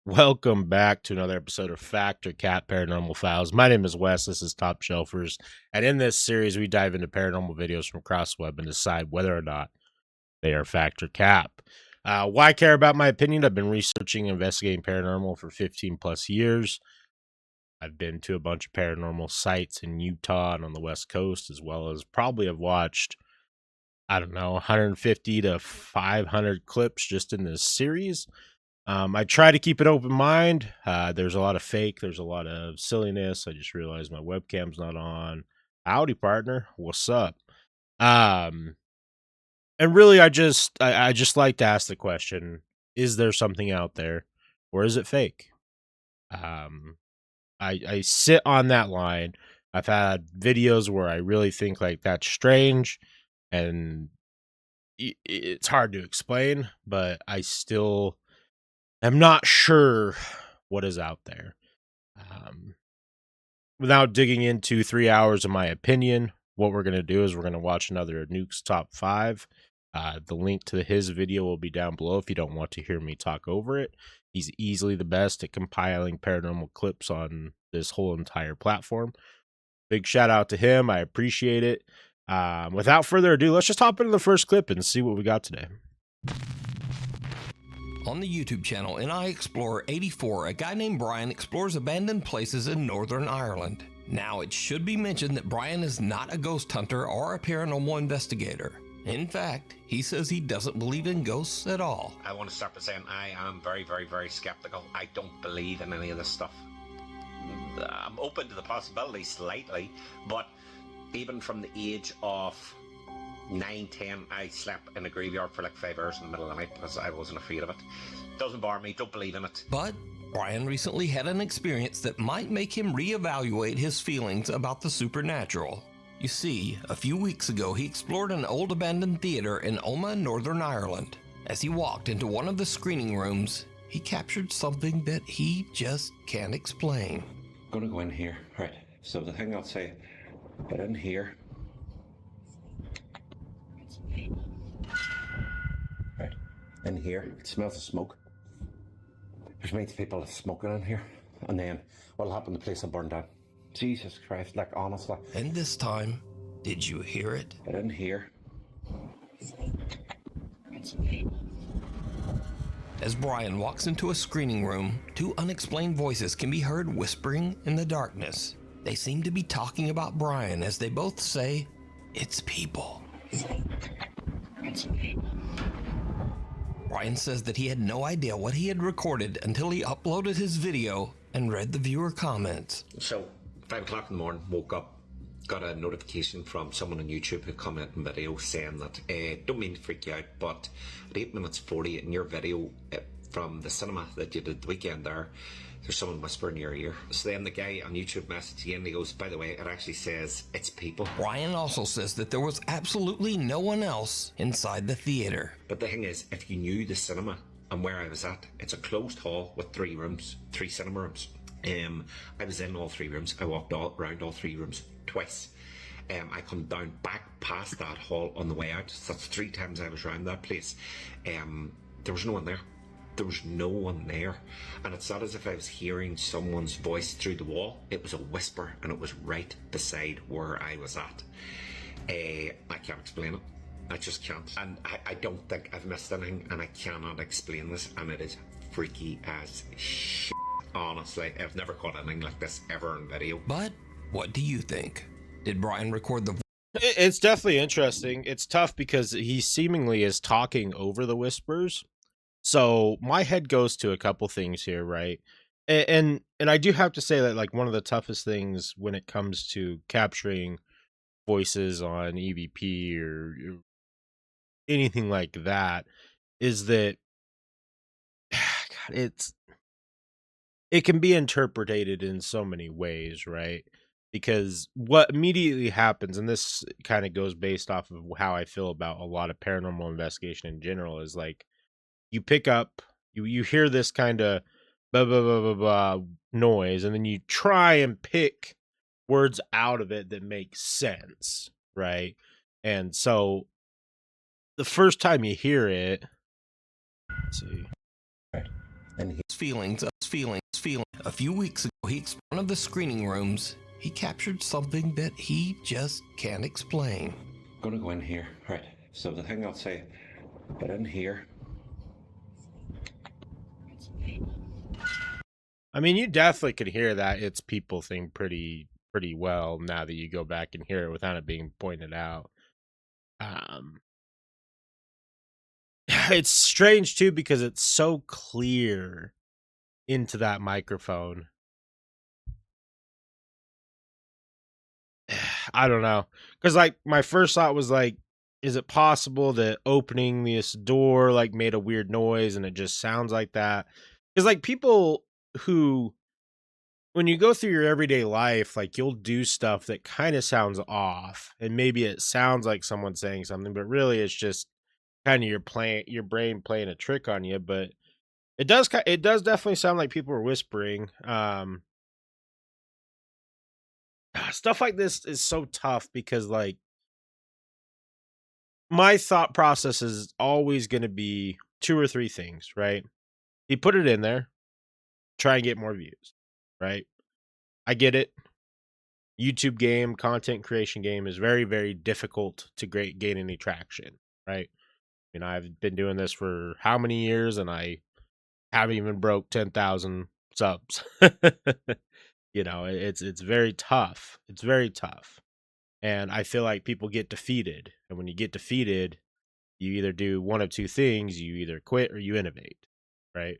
Welcome back to another episode of Fact or Cap Paranormal Files. My name is Wes. This is Top Shelfers. And in this series, we dive into paranormal videos from across the web and decide whether or not they are fact or cap. Why care about my opinion? I've been researching and investigating paranormal for 15 plus years. I've been to a bunch of paranormal sites in Utah and on the West Coast, as well as probably have watched, 150 to 500 clips just in this series. I try to keep an open mind. There's a lot of fake. There's a lot of silliness. I just realized my webcam's not on. Howdy, partner. What's up? And really, I just like to ask the question: is there something out there, or is it fake? I sit on that line. I've had videos where I really think like that's strange, and it's hard to explain, but I still am not sure what is out there. Without digging into 3 hours of my opinion, what we're going to do is we're going to watch another Nuke's Top 5. The link to his video will be down below if you don't want to hear me talk over it. He's easily the best at compiling paranormal clips on this whole entire platform. Big shout out to him. I appreciate it. Without further ado, let's just hop into the first clip and see what we got today. On the YouTube channel NI Explorer 84, a guy named Brian explores abandoned places in Northern Ireland. Now, it should be mentioned that Brian is not a ghost hunter or a paranormal investigator. In fact, he says he doesn't believe in ghosts at all. I want to start by saying I am very, very, very skeptical. I don't believe in any of this stuff. I'm open to the possibility slightly, but even from the age of 9, 10, I slept in a graveyard for like 5 hours in the middle of the night because I wasn't afraid of it. Doesn't bother me, don't believe in it. But Brian recently had an experience that might make him reevaluate his feelings about the supernatural. You see, a few weeks ago he explored an old abandoned theater in Omagh, Northern Ireland. As he walked into one of the screening rooms, he captured something that he just can't explain. I'm gonna go in here, right? So the thing I'll say, get in here. Right, in here, it smells of smoke. There's many people smoking in here. And then what'll happen, the place will burn down. Jesus Christ, like honestly. And this time, did you hear it? Get in here. As Brian walks into a screening room, two unexplained voices can be heard whispering in the darkness. They seem to be talking about Brian as they both say, "It's people." Brian says that he had no idea what he had recorded until he uploaded his video and read the viewer comments. So, 5 o'clock in the morning, woke up, got a notification from someone on YouTube who commented in video saying that, don't mean to freak you out, but at 8 minutes 40 in your video from the cinema that you did the weekend there's someone whispering in your ear. So then the guy on YouTube messaged again, he goes, by the way, it actually says it's people. Brian also says that there was absolutely no one else inside the theater. But the thing is, if you knew the cinema and where I was at, it's a closed hall with 3 rooms, 3 cinema rooms. I was in all 3 rooms. I walked around all 3 rooms twice. I come down back past that hall on the way out. So that's 3 times I was around that place. There was no one there. There was no one there. And it's not as if I was hearing someone's voice through the wall. It was a whisper, and it was right beside where I was at. I can't explain it. I just can't. And I don't think I've missed anything, and I cannot explain this, and it is freaky as shit. Honestly, I've never caught anything like this ever in video. But what do you think? Did Brian record the... It's definitely interesting. It's tough because he seemingly is talking over the whispers. So my head goes to a couple things here, right? And I do have to say that like one of the toughest things when it comes to capturing voices on EVP or anything like that is that God, it can be interpreted in so many ways, right? Because what immediately happens, and this kind of goes based off of how I feel about a lot of paranormal investigation in general, is like you pick up, you hear this kind of blah, blah, blah, blah, blah noise, and then you try and pick words out of it that make sense, right? And so the first time you hear it, let's see. and his feelings of feeling. A few weeks ago, he explored one of the screening rooms. He captured something that he just can't explain. I'm gonna go in here. Right. So the thing I'll say, get in here. I mean, you definitely could hear that it's people thing pretty well now that you go back and hear it without it being pointed out. It's strange too because it's so clear into that microphone. I don't know, because like my first thought was like, is it possible that opening this door like made a weird noise and it just sounds like that? Because like people who, when you go through your everyday life, like you'll do stuff that kind of sounds off, and maybe it sounds like someone saying something, but really it's just kind of your brain playing a trick on you. But it does definitely sound like people are whispering. Stuff like this is so tough because like my thought process is always going to be two or three things, right? He put it in there, try and get more views, right? I get it. YouTube game, content creation game is very, very difficult to gain any traction, right? I mean, I've been doing this for how many years and I haven't even broke 10,000 subs. You know, it's very tough. It's very tough. And I feel like people get defeated. And when you get defeated, you either do one of two things. You either quit or you innovate, right?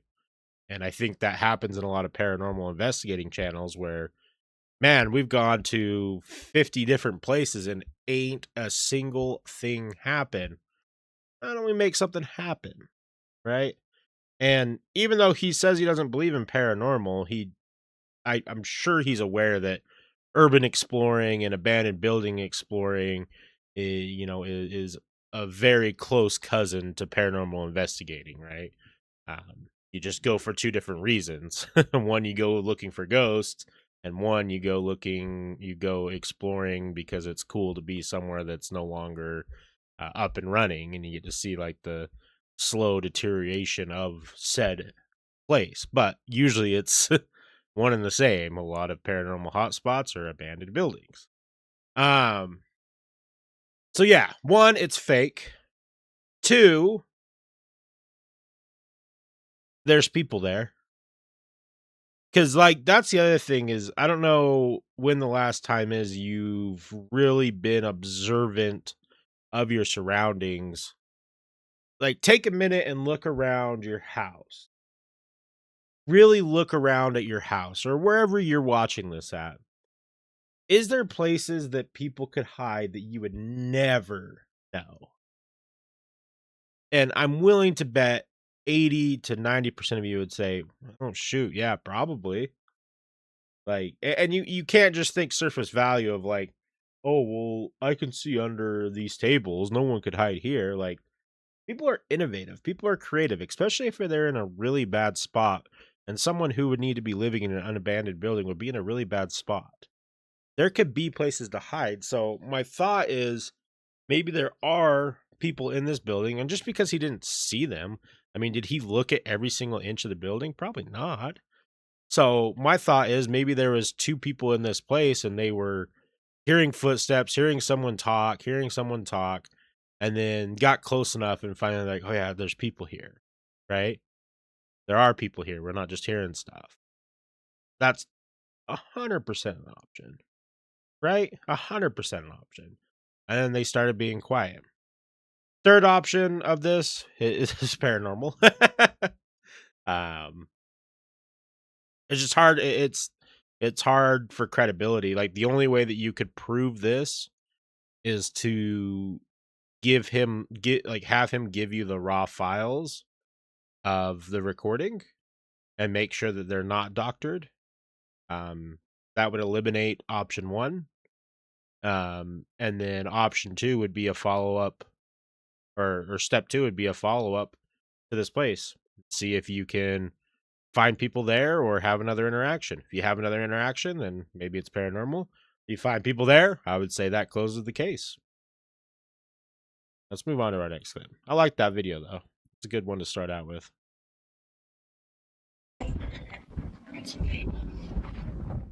And I think that happens in a lot of paranormal investigating channels where, man, we've gone to 50 different places and ain't a single thing happen. Why don't we make something happen, right? And even though he says he doesn't believe in paranormal, I'm sure he's aware that urban exploring and abandoned building exploring, is a very close cousin to paranormal investigating, right? You just go for two different reasons. One, you go looking for ghosts, and one, you go exploring because it's cool to be somewhere that's no longer up and running, and you get to see like the slow deterioration of said place. But usually it's one and the same. A lot of paranormal hotspots are abandoned buildings. So yeah, one, it's fake. Two, there's people there. Because like that's the other thing is I don't know when the last time is you've really been observant of your surroundings. Like take a minute and look around your house. Really look around at your house or wherever you're watching this at. Is there places that people could hide that you would never know? And I'm willing to bet 80 to 90% of you would say, oh, shoot, yeah, probably. Like, and you can't just think surface value of like, oh, well, I can see under these tables. No one could hide here. Like, people are innovative. People are creative, especially if they're in a really bad spot. And someone who would need to be living in an unabandoned building would be in a really bad spot. There could be places to hide. So my thought is maybe there are people in this building, and just because he didn't see them, I mean, did he look at every single inch of the building? Probably not. So my thought is maybe there was two people in this place and they were hearing footsteps, hearing someone talk, and then got close enough and finally like, oh yeah, there's people here, right? There are people here. We're not just hearing stuff. That's 100% an option, right? 100% an option. And then they started being quiet. Third option of this is paranormal. It's just hard. It's hard for credibility. Like the only way that you could prove this is to have him give you the raw files of the recording and make sure that they're not doctored. That would eliminate option one. And then option two would be a follow up, or step two would be a follow up to this place. See if you can find people there or have another interaction. If you have another interaction, then maybe it's paranormal. If you find people there, I would say that closes the case. Let's move on to our next clip. I like that video though. It's a good one to start out with.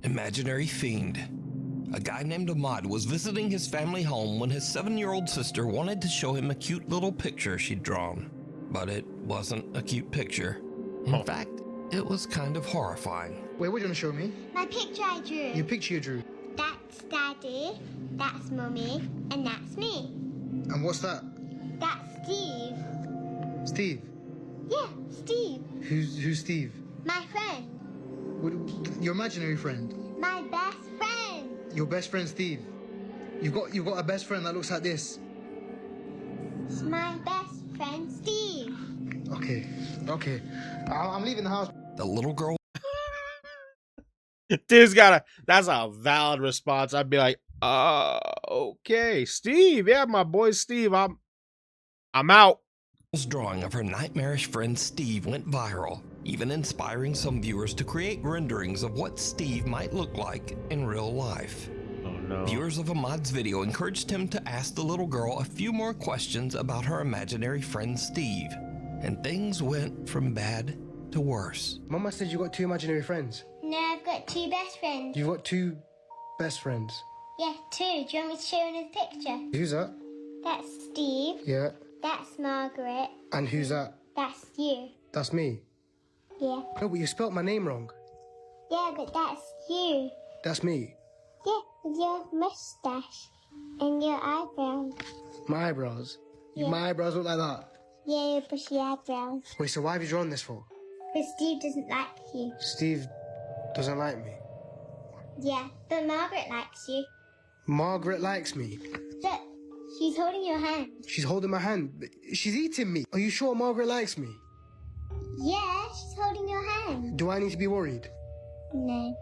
Imaginary fiend. A guy named Ahmad was visiting his family home when his 7-year-old sister wanted to show him a cute little picture she'd drawn. But it wasn't a cute picture. In fact, it was kind of horrifying. Wait, what are you going to show me? My picture I drew. Your picture you drew. That's Daddy, that's Mummy, and that's me. And what's that? That's Steve. Steve? Yeah, Steve. Who's Steve? My friend. Your imaginary friend? My best friend. Your best friend Steve? You've got a best friend that looks like this? It's my best friend Steve. Okay. I'm leaving the house. The little girl That's a valid response. I'd be like, okay, Steve. Yeah, my boy Steve. I'm out. drawing of her nightmarish friend Steve went viral, even inspiring some viewers to create renderings of what Steve might look like in real life. Oh no. Viewers of Ahmad's video encouraged him to ask the little girl a few more questions about her imaginary friend Steve, and things went from bad to worse. Mama said you got 2 imaginary friends. No, I've got 2 best friends. You've got 2 best friends. Yeah, 2. Do you want me to show you another picture? Who's that? That's Steve. Yeah. That's Margaret. And who's that? That's you. That's me. Yeah. No, but you spelt my name wrong. Yeah, but that's you. That's me. Yeah, with your mustache and your eyebrows. My eyebrows. Yeah. My eyebrows look like that. Yeah, your bushy eyebrows. Wait, so why have you drawn this for? Because Steve doesn't like you. Steve doesn't like me. Yeah, but Margaret likes you. Margaret likes me. Look, she's holding your hand. She's holding my hand. She's eating me. Are you sure Margaret likes me? Yeah, she's holding your hand. Do I need to be worried? No,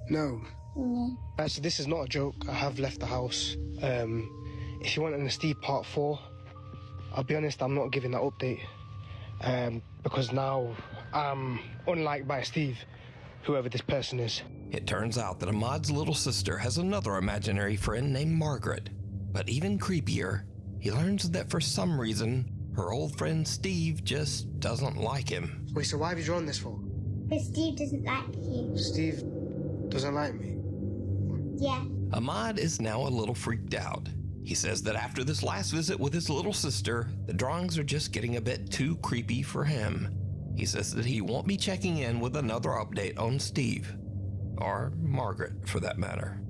No. no. Actually, this is not a joke. I have left the house. If you want an Steve part 4, I'll be honest, I'm not giving that update. Because now I'm unliked by Steve, whoever this person is. It turns out that Ahmad's little sister has another imaginary friend named Margaret. But even creepier, he learns that for some reason, her old friend Steve just doesn't like him. Wait, so why have you drawn this for? Because Steve doesn't like you. Steve doesn't like me. Yeah. Ahmad is now a little freaked out. He says that after this last visit with his little sister, the drawings are just getting a bit too creepy for him. He says that he won't be checking in with another update on Steve. Or Margaret, for that matter.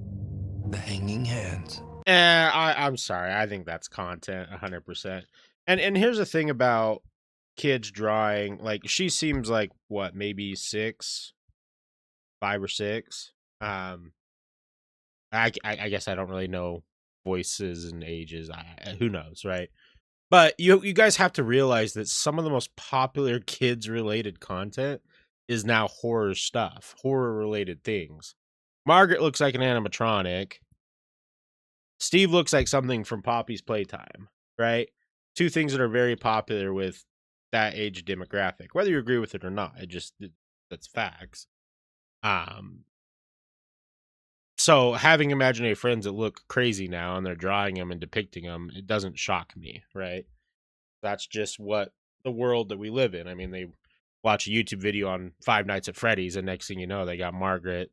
The hanging hands. I'm sorry. I think that's content 100%. And here's the thing about kids drawing. Like, she seems like, what, maybe 6? 5 or 6? I guess I don't really know voices and ages. Who knows, right? But you guys have to realize that some of the most popular kids related content is now horror stuff, horror related things. Margaret looks like an animatronic. Steve looks like something from Poppy's Playtime, right? 2 things that are very popular with that age demographic, whether you agree with it or not. That's facts. So having imaginary friends that look crazy now and they're drawing them and depicting them, it doesn't shock me, right? That's just what the world that we live in. I mean, they watch a YouTube video on Five Nights at Freddy's, and next thing you know, they got Margaret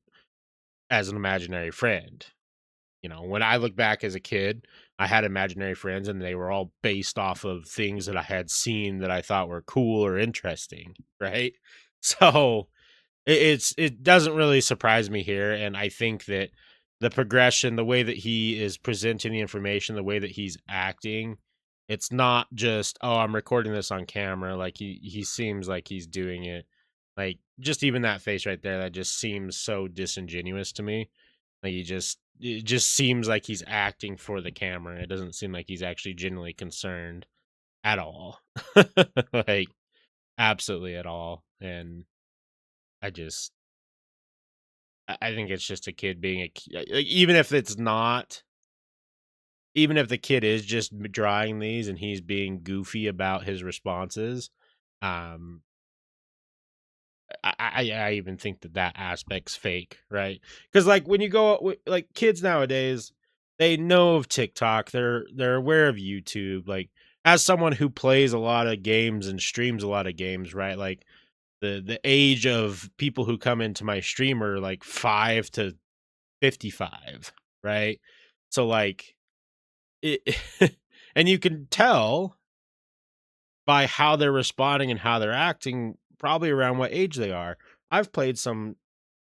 as an imaginary friend. You know, when I look back as a kid, I had imaginary friends, and they were all based off of things that I had seen that I thought were cool or interesting, right? So it doesn't really surprise me here, and I think that the progression, the way that he is presenting the information, the way that he's acting, it's not just, oh, I'm recording this on camera. Like, he seems like he's doing it. Like, just even that face right there, that just seems so disingenuous to me. Like, it just seems like he's acting for the camera. It doesn't seem like he's actually genuinely concerned at all. Like, absolutely at all. And I think it's just a kid being like, even if the kid is just drawing these and he's being goofy about his responses, I even think that aspect's fake, right? Because like when you go, like, kids nowadays, they know of TikTok, they're aware of YouTube. Like, as someone who plays a lot of games and streams a lot of games, right? Like, the age of people who come into my stream are like 5 to 55, right? So like it and you can tell by how they're responding and how they're acting probably around what age they are. I've played some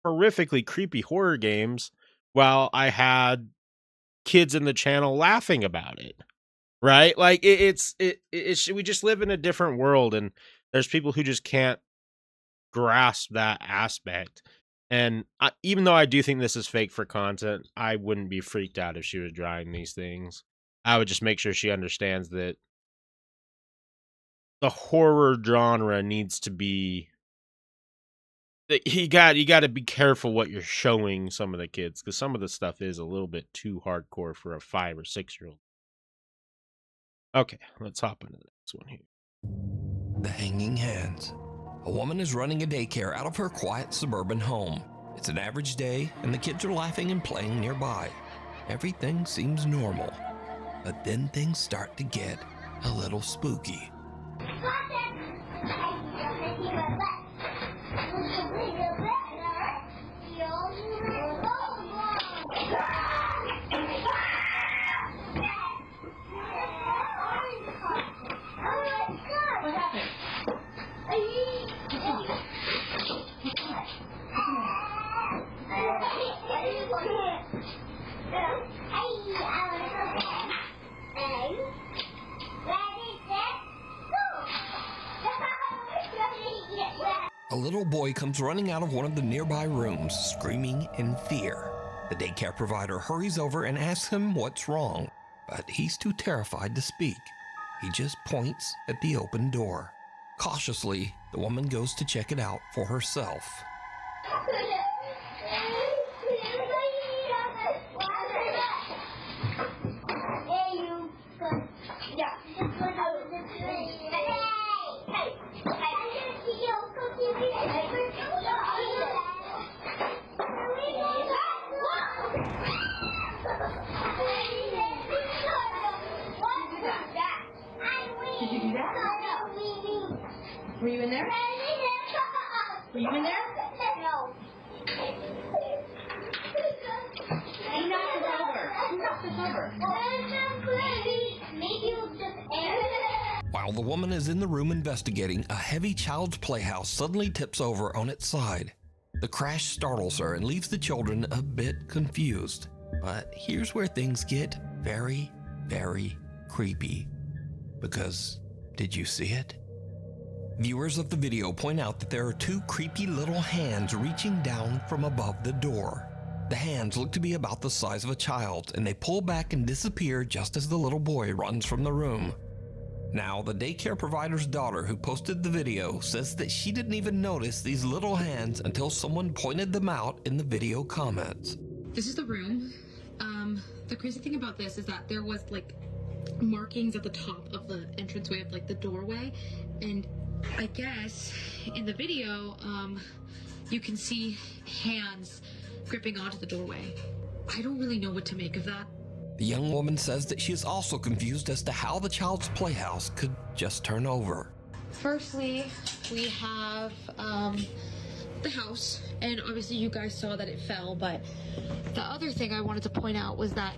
horrifically creepy horror games while I had kids in the channel laughing about it, right? Like it's we just live in a different world, and there's people who just can't grasp that aspect. And even though I do think this is fake for content, I wouldn't be freaked out if she was drawing these things. I would just make sure she understands that the horror genre needs to be, you got to be careful what you're showing some of the kids, because some of the stuff is a little bit too hardcore for a 5 or 6-year-old. Okay, let's hop into the next one here. The hanging hands. A woman is running a daycare out of her quiet suburban home. It's an average day, and the kids are laughing and playing nearby. Everything seems normal, but then things start to get a little spooky. A little boy comes running out of one of the nearby rooms, screaming in fear. The daycare provider hurries over and asks him what's wrong, but he's too terrified to speak. He just points at the open door. Cautiously, the woman goes to check it out for herself. Did you do that? Were you in there? Were you in there? No. You knocked us over. You knocked us over. Maybe it was just air. While the woman is in the room investigating, a heavy child's playhouse suddenly tips over on its side. The crash startles her and leaves the children a bit confused. But here's where things get very, very creepy. Because, did you see it? Viewers of the video point out that there are 2 creepy little hands reaching down from above the door. The hands look to be about the size of a child's, and they pull back and disappear just as the little boy runs from the room. Now, the daycare provider's daughter who posted the video says that she didn't even notice these little hands until someone pointed them out in the video comments. This is the room. The crazy thing about this is that there was like markings at the top of the entranceway of like the doorway, and I guess in the video you can see hands gripping onto the doorway. I don't really know what to make of that. The young woman says that she is also confused as to how the child's playhouse could just turn over. Firstly, we have the house, and obviously you guys saw that it fell, but the other thing I wanted to point out was that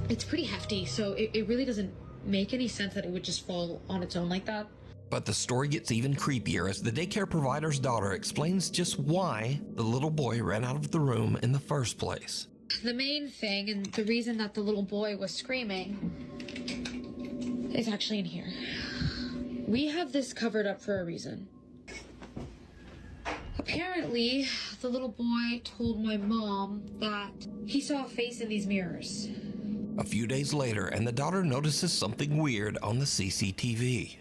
it's pretty hefty, so it really doesn't make any sense that it would just fall on its own like that. But the story gets even creepier as the daycare provider's daughter explains just why the little boy ran out of the room in the first place. The main thing, and the reason that the little boy was screaming, is actually in here. We have this covered up for a reason. Apparently, the little boy told my mom that he saw a face in these mirrors. A few days later, and the daughter notices something weird on the CCTV.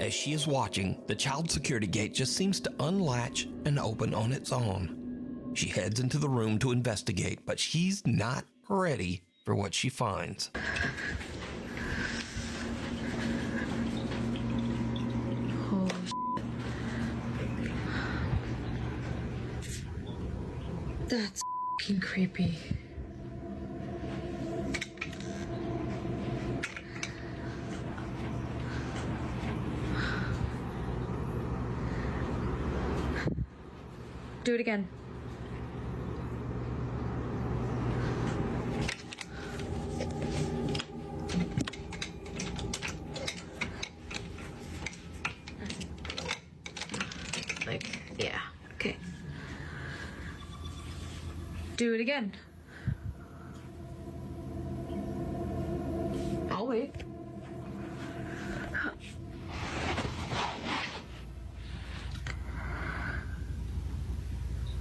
As she is watching, the child security gate just seems to unlatch and open on its own. She heads into the room to investigate, but she's not ready for what she finds. Oh, that's fucking creepy. Do it again. Like, yeah, okay. Do it again. I'll wait.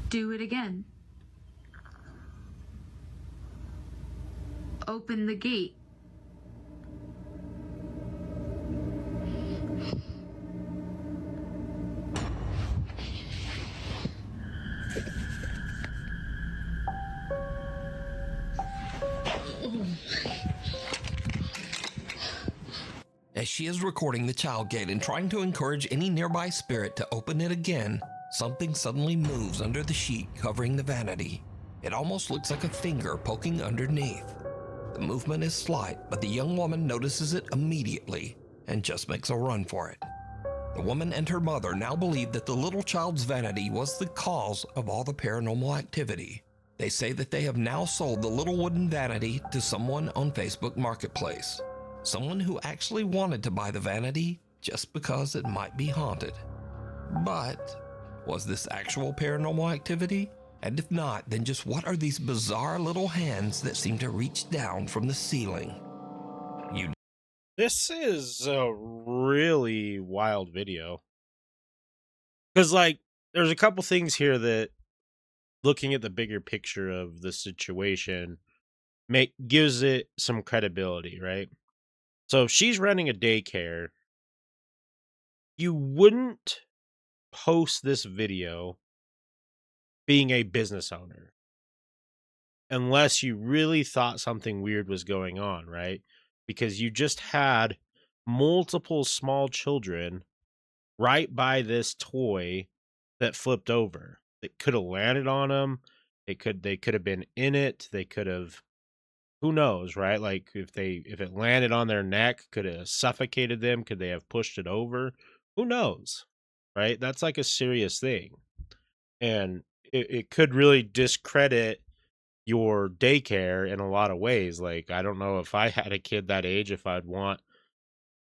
Do it again. Open the gate. As she is recording the child gate and trying to encourage any nearby spirit to open it again, something suddenly moves under the sheet covering the vanity. It almost looks like a finger poking underneath. The movement is slight, but the young woman notices it immediately and just makes a run for it. The woman and her mother now believe that the little child's vanity was the cause of all the paranormal activity. They say that they have now sold the little wooden vanity to someone on Facebook Marketplace. Someone who actually wanted to buy the vanity just because it might be haunted. But was this actual paranormal activity? And if not, then just what are these bizarre little hands that seem to reach down from the ceiling? This is a really wild video. Because, like, there's a couple things here that, looking at the bigger picture of the situation, gives it some credibility, right? So if she's running a daycare, you wouldn't post this video being a business owner unless you really thought something weird was going on, right? Because you just had multiple small children right by this toy that flipped over. It could have landed on them. They could have been in it. They could have, who knows, right? Like if it landed on their neck, could it have suffocated them? Could they have pushed it over? Who knows? Right? That's like a serious thing. And it could really discredit your daycare in a lot of ways. Like, I don't know if I had a kid that age, if I'd want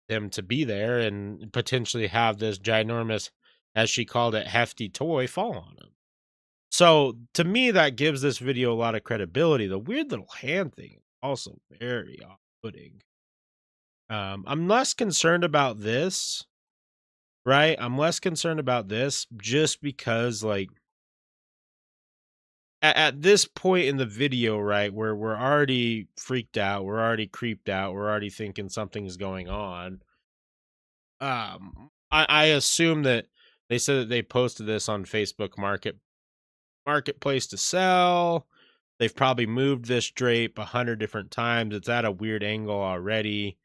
them to be there and potentially have this ginormous, as she called it, hefty toy fall on them. So to me, that gives this video a lot of credibility. The weird little hand thing is also very off-putting. I'm less concerned about this, right? I'm less concerned about this just because, like, at this point in the video, right, where we're already freaked out, we're already creeped out, we're already thinking something's going on. I assume that they said that they posted this on Facebook Marketplace to sell. They've probably moved this drape 100 different times. It's at a weird angle already.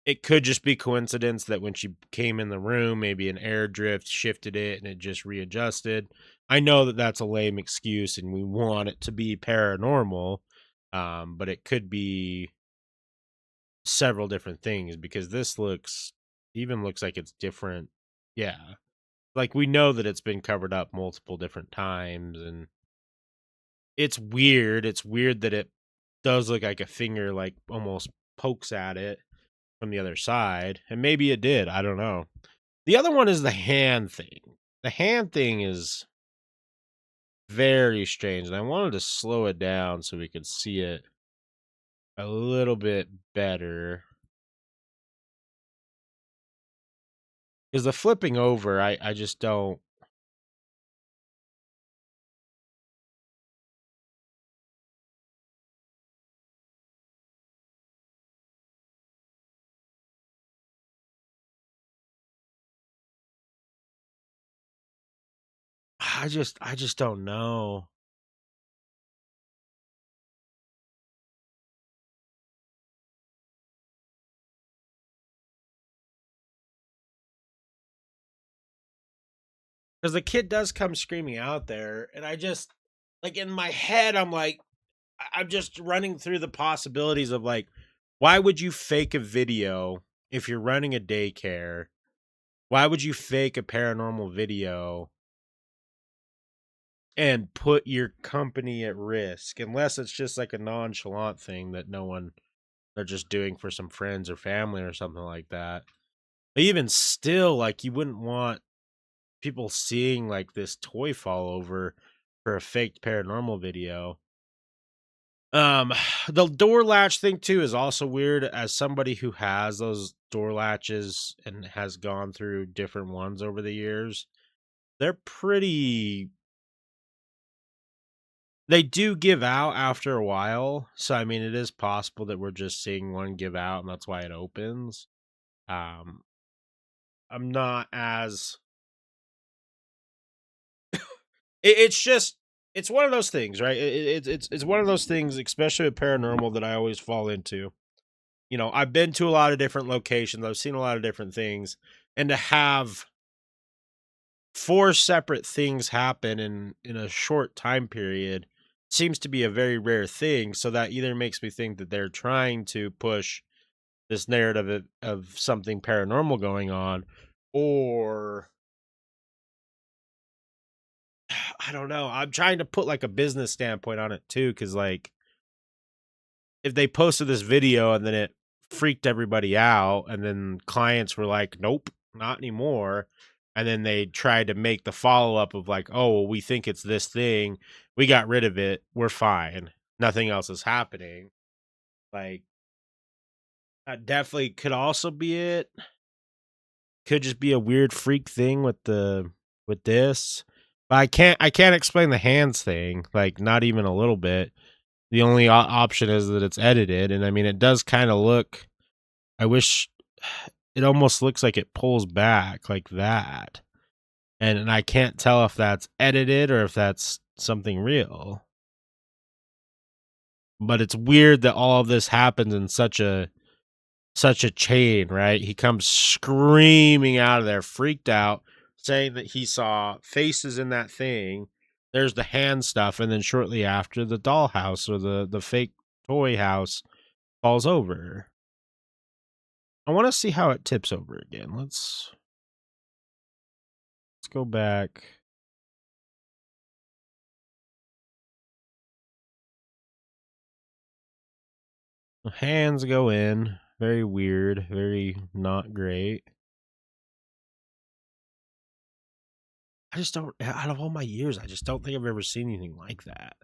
It could just be coincidence that when she came in the room, maybe an air drift shifted it and it just readjusted. I know that that's a lame excuse and we want it to be paranormal, but it could be several different things because this looks like it's different. Yeah. Like, we know that it's been covered up multiple different times and it's weird. It's weird that it does look like a finger, like, almost pokes at it from the other side. And maybe it did. I don't know. The other one is the hand thing. The hand thing is very strange. And I wanted to slow it down so we could see it a little bit better. Because the flipping over, I just don't. I just don't know. Because the kid does come screaming out there, and I just, like, in my head, I'm like, I'm just running through the possibilities of, like, why would you fake a video if you're running a daycare? Why would you fake a paranormal video and put your company at risk, unless it's just like a nonchalant thing that they're just doing for some friends or family or something like that. But even still, like, you wouldn't want people seeing like this toy fall over for a faked paranormal video. Um, the door latch thing too is also weird. As somebody who has those door latches and has gone through different ones over the years, they're pretty. They do give out after a while, so I mean, it is possible that we're just seeing one give out, and that's why it opens. Um, I'm not as. It's just it's one of those things, right? It's one of those things, especially with paranormal, that I always fall into. You know, I've been to a lot of different locations. I've seen a lot of different things, and to have four separate things happen in a short time period seems to be a very rare thing. So that either makes me think that they're trying to push this narrative of something paranormal going on, or I don't know. I'm trying to put like a business standpoint on it too, because like if they posted this video and then it freaked everybody out, and then clients were like, nope, not anymore. And then they tried to make the follow up of like, oh, well, we think it's this thing. We got rid of it. We're fine. Nothing else is happening. Like, that definitely could also be it. Could just be a weird freak thing with this. But I can't explain the hands thing, like, not even a little bit. The only option is that it's edited, and I mean, it does kind of look. I wish it almost looks like it pulls back like that, and I can't tell if that's edited or if that's something real. But it's weird that all of this happens in such a chain, right? He comes screaming out of there, freaked out, saying that he saw faces in that thing. There's the hand stuff, and then shortly after, the dollhouse or the fake toy house falls over. I want to see how it tips over again. Let's go back. The hands go in. Very weird. Very not great. I just don't. Out of all my years, I just don't think I've ever seen anything like that.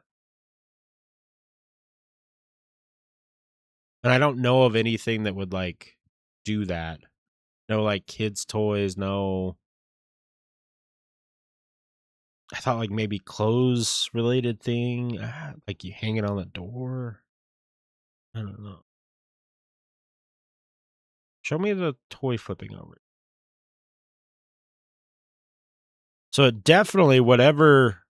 And I don't know of anything that would like do that. No, like, kids' toys. No. I thought like maybe clothes related thing. Like you hang it on the door. I don't know. Show me the toy flipping over. So it definitely, whatever.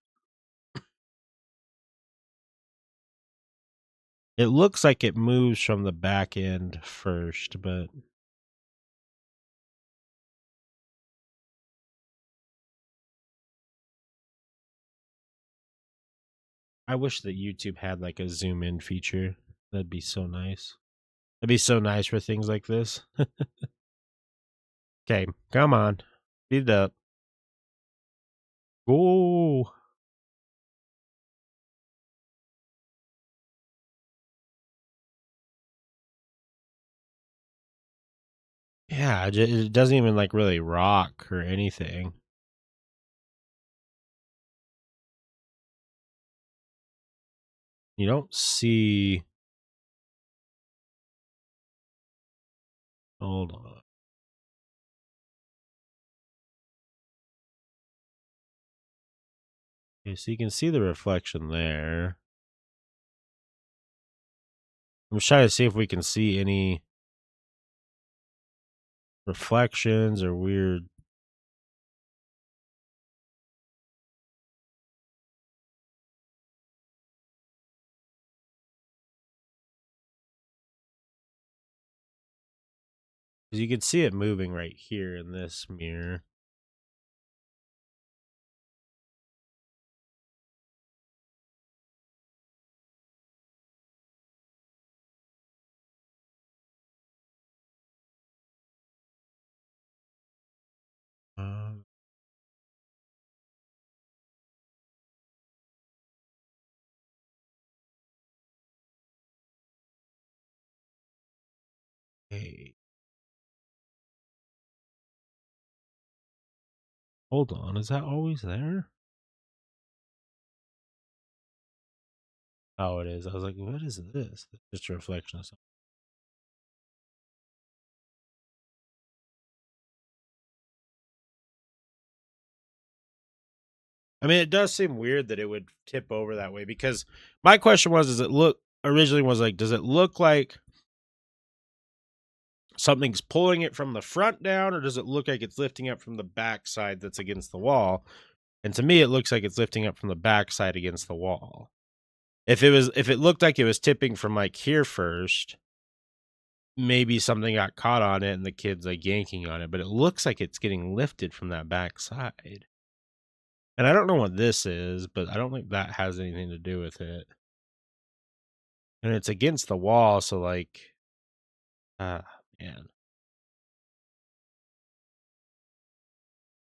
It looks like it moves from the back end first, but I wish that YouTube had like a zoom in feature. That'd be so nice. That'd be so nice for things like this. Okay, come on. Speed it up. Go. Yeah, it doesn't even like really rock or anything. You don't see. Hold on. Okay, so you can see the reflection there. I'm just trying to see if we can see any reflections or weird. Because you can see it moving right here in this mirror. Wait. Hold on, is that always there? Oh, it is. I was like, what is this? It's just a reflection of something. I mean, it does seem weird that it would tip over that way, because my question was, does it look like something's pulling it from the front down, or does it look like it's lifting up from the back side that's against the wall? And to me, it looks like it's lifting up from the back side against the wall. If it looked like it was tipping from like here first, maybe something got caught on it and the kid's like yanking on it, but it looks like it's getting lifted from that back side. And I don't know what this is, but I don't think that has anything to do with it. And it's against the wall, so like, man.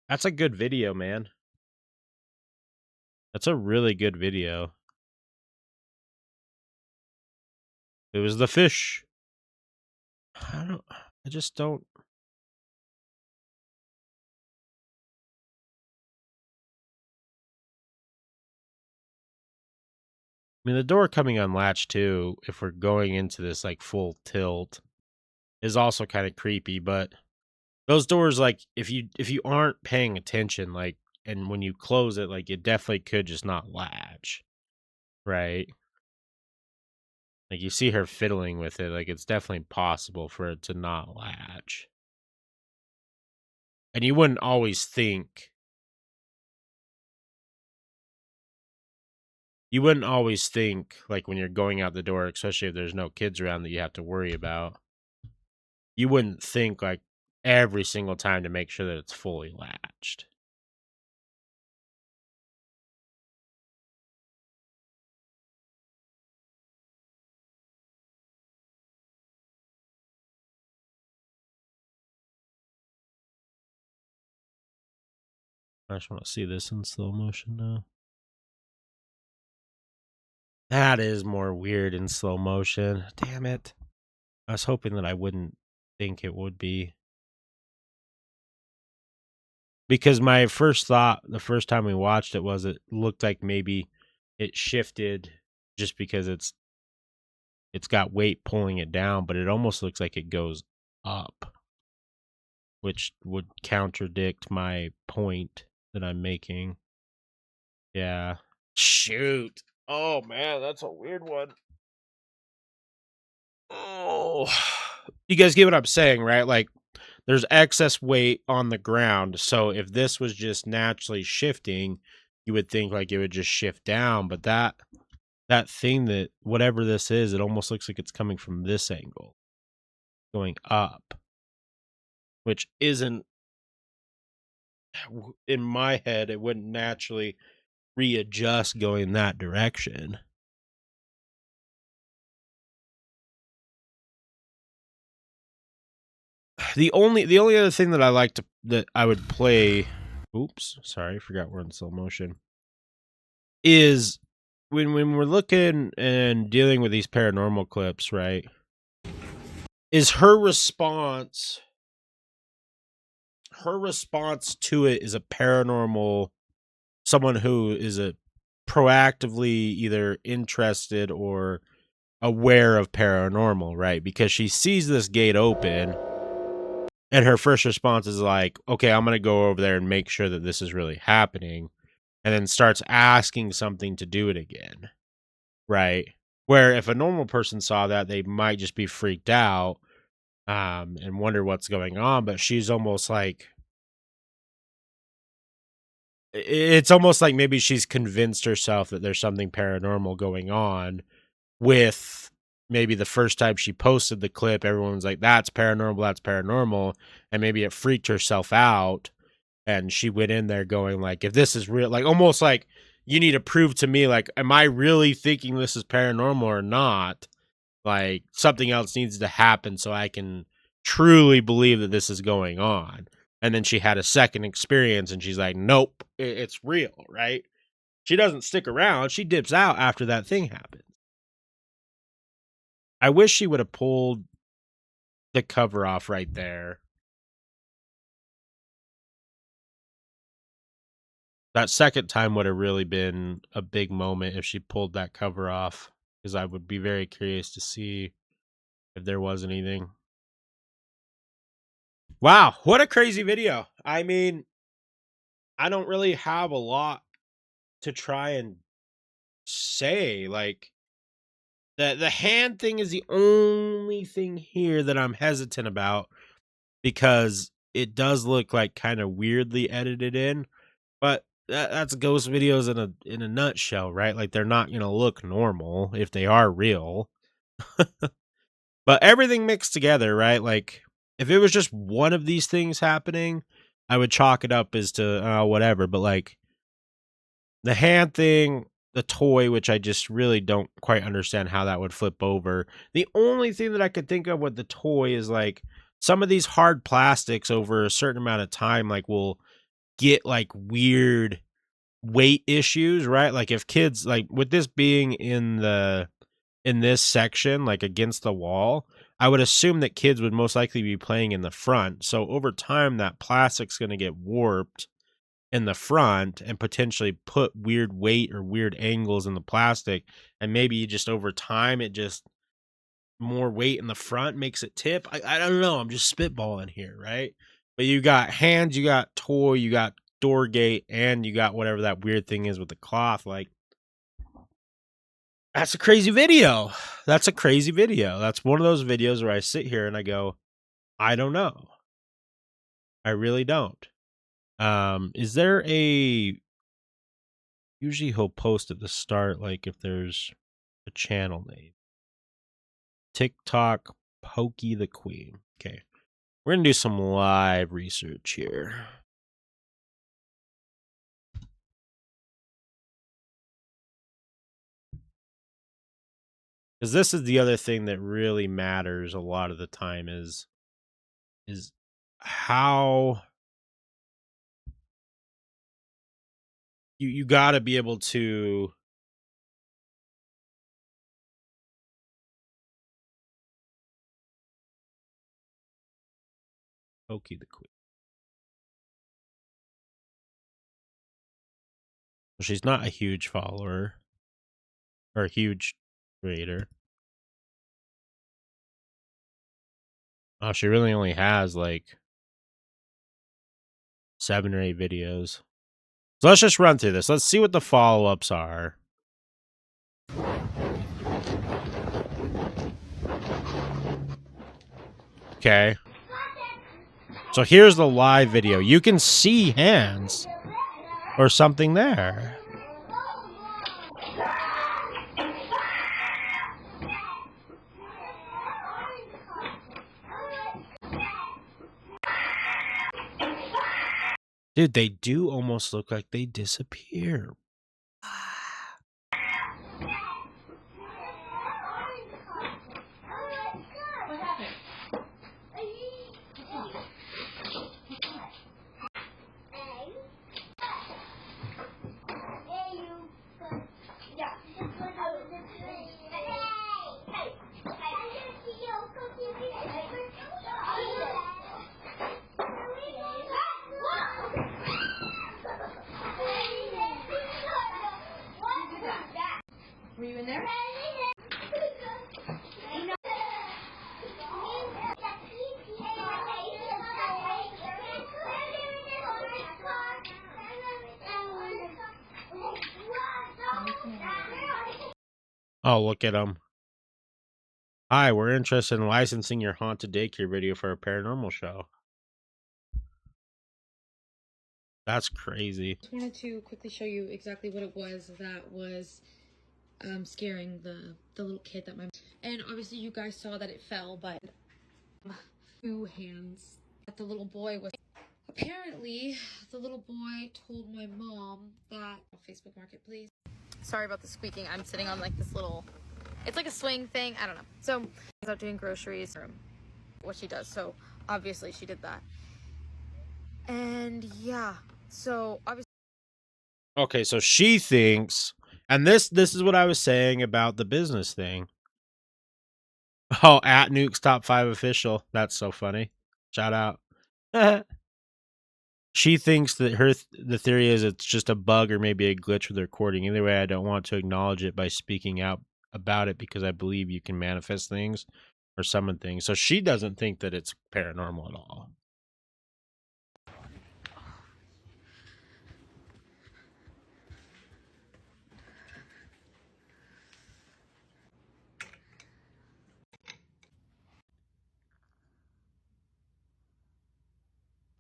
That's a good video, man. That's a really good video. It was the fish. I just don't. I mean, the door coming unlatched too, if we're going into this like full tilt, is also kind of creepy, but those doors, like, if you aren't paying attention, like, and when you close it, like, it definitely could just not latch, right? Like, you see her fiddling with it, like, it's definitely possible for it to not latch. And you wouldn't always think, like, when you're going out the door, especially if there's no kids around that you have to worry about, you wouldn't think, like, every single time to make sure that it's fully latched. I just want to see this in slow motion now. That is more weird in slow motion. Damn it. I was hoping that I wouldn't think it would be. Because my first thought, the first time we watched it, was it looked like maybe it shifted just because it's got weight pulling it down, but it almost looks like it goes up, which would contradict my point that I'm making. Yeah. Shoot. Oh man, that's a weird one. Oh. You guys get what I'm saying, right? Like, there's excess weight on the ground, so if this was just naturally shifting, you would think like it would just shift down, but that thing, that whatever this is, it almost looks like it's coming from this angle, going up, which isn't, in my head, it wouldn't naturally readjust going that direction. The only other thing that I would play, oops, sorry, I forgot we're in slow motion, is when we're looking and dealing with these paranormal clips, right? Is her response to it is a paranormal, someone who is a proactively either interested or aware of paranormal, right? Because she sees this gate open and her first response is like, okay, I'm going to go over there and make sure that this is really happening, and then starts asking something to do it again, right? Where if a normal person saw that, they might just be freaked out and wonder what's going on, but she's almost like, it's almost like maybe she's convinced herself that there's something paranormal going on. With maybe the first time she posted the clip, everyone was like, that's paranormal, and maybe it freaked herself out, and she went in there going like, if this is real, like, almost like, you need to prove to me, like, am I really thinking this is paranormal or not? Like, something else needs to happen so I can truly believe that this is going on. And then she had a second experience and she's like, nope, it's real, right? She doesn't stick around. She dips out after that thing happens. I wish she would have pulled the cover off right there. That second time would have really been a big moment if she pulled that cover off, because I would be very curious to see if there was anything. Wow, what a crazy video. I mean, I don't really have a lot to try and say. Like, the hand thing is the only thing here that I'm hesitant about, because it does look like kind of weirdly edited in, but that's ghost videos in a nutshell, right? Like, they're not gonna look normal if they are real. But everything mixed together, right? Like, if it was just one of these things happening, I would chalk it up as to whatever. But like, the hand thing, the toy, which I just really don't quite understand how that would flip over. The only thing that I could think of with the toy is like, some of these hard plastics over a certain amount of time, like, will get like weird weight issues, right? Like, if kids, like, with this being in this section, like against the wall, I would assume that kids would most likely be playing in the front. So over time, that plastic's going to get warped in the front and potentially put weird weight or weird angles in the plastic. And maybe just over time, it just, more weight in the front makes it tip. I don't know. I'm just spitballing here, right? But you got hands, you got toy, you got door gate, and you got whatever that weird thing is with the cloth. Like, that's a crazy video. That's a crazy video. That's one of those videos where I sit here and I go, I don't know. I really don't. Is there a, usually he'll post at the start, like, if there's a channel name. TikTok Pokey the Queen. Okay. We're going to do some live research here. Because this is the other thing that really matters a lot of the time is how you got to be able to Pokey the Queen. She's not a huge follower or a huge creator. Oh, she really only has like 7 or 8 videos. So let's just run through this. Let's see what the follow-ups are. Okay. So here's the live video. You can see hands or something there. Dude, they do almost look like they disappear. Were you in there? Oh, look at them. Hi, we're interested in licensing your haunted daycare video for a paranormal show. That's crazy. Just wanted to quickly show you exactly what it was that was scaring the little kid that and obviously you guys saw that it fell, but 2 hands that the little boy was. Apparently, the little boy told my mom that Facebook Marketplace. Sorry about the squeaking. I'm sitting on like this little, it's like a swing thing. I don't know. So I was out doing groceries, what she does. So obviously she did that. And yeah, so obviously. Okay, so she thinks, and this is what I was saying about the business thing. Oh, at Nuke's top 5 official. That's so funny. Shout out. She thinks that the theory is it's just a bug or maybe a glitch with the recording. Either way, I don't want to acknowledge it by speaking out about it because I believe you can manifest things or summon things. So she doesn't think that it's paranormal at all.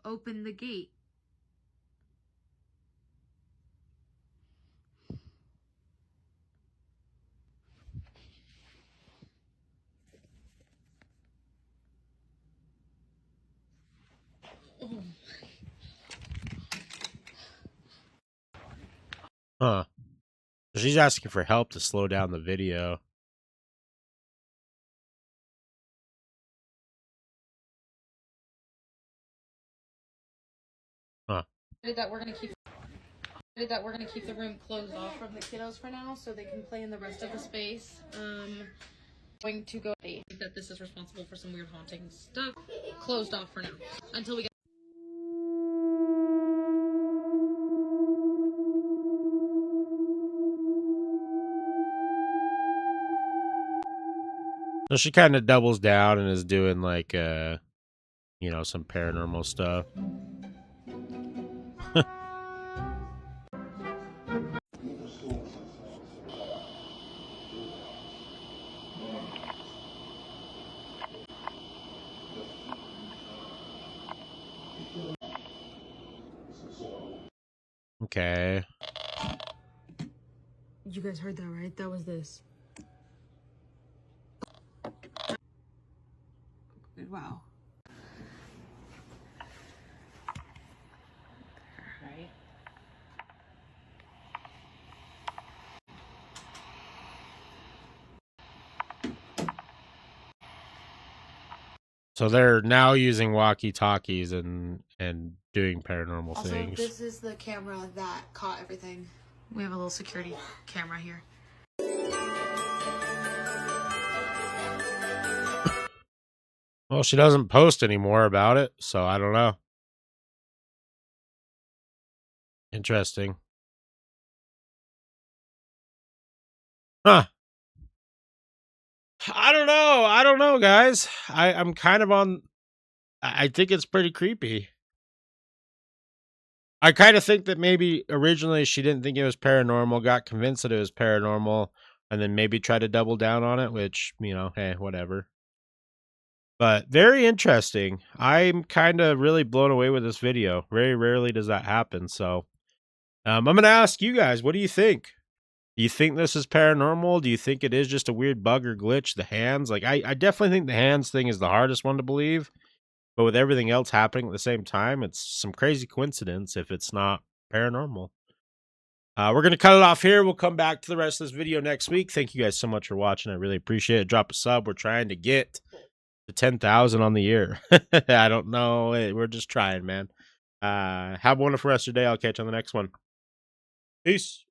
Open the gate. Huh. She's asking for help to slow down the video. Huh. That we're gonna keep the room closed off from the kiddos for now, so they can play in the rest of the space. Going to go that this is responsible for some weird haunting stuff. Closed off for now until we get. So she kind of doubles down and is doing like, some paranormal stuff. Okay. You guys heard that, right? That was this. Wow. Right. So they're now using walkie-talkies and doing paranormal Also, things. this is the camera that caught everything. We have a little security camera here. Well, she doesn't post anymore about it, so I don't know. Interesting. Huh. I don't know, guys. I'm kind of on... I think it's pretty creepy. I kind of think that maybe originally she didn't think it was paranormal, got convinced that it was paranormal, and then maybe tried to double down on it, which, hey, whatever. But very interesting. I'm kind of really blown away with this video. Very rarely does that happen. So I'm going to ask you guys, what do you think? Do you think this is paranormal? Do you think it is just a weird bug or glitch? The hands? Like, I definitely think the hands thing is the hardest one to believe. But with everything else happening at the same time, it's some crazy coincidence if it's not paranormal. We're going to cut it off here. We'll come back to the rest of this video next week. Thank you guys so much for watching. I really appreciate it. Drop a sub. We're trying to get to 10,000 on the year. I don't know. We're just trying, man. Have a wonderful rest of your day. I'll catch you on the next one. Peace.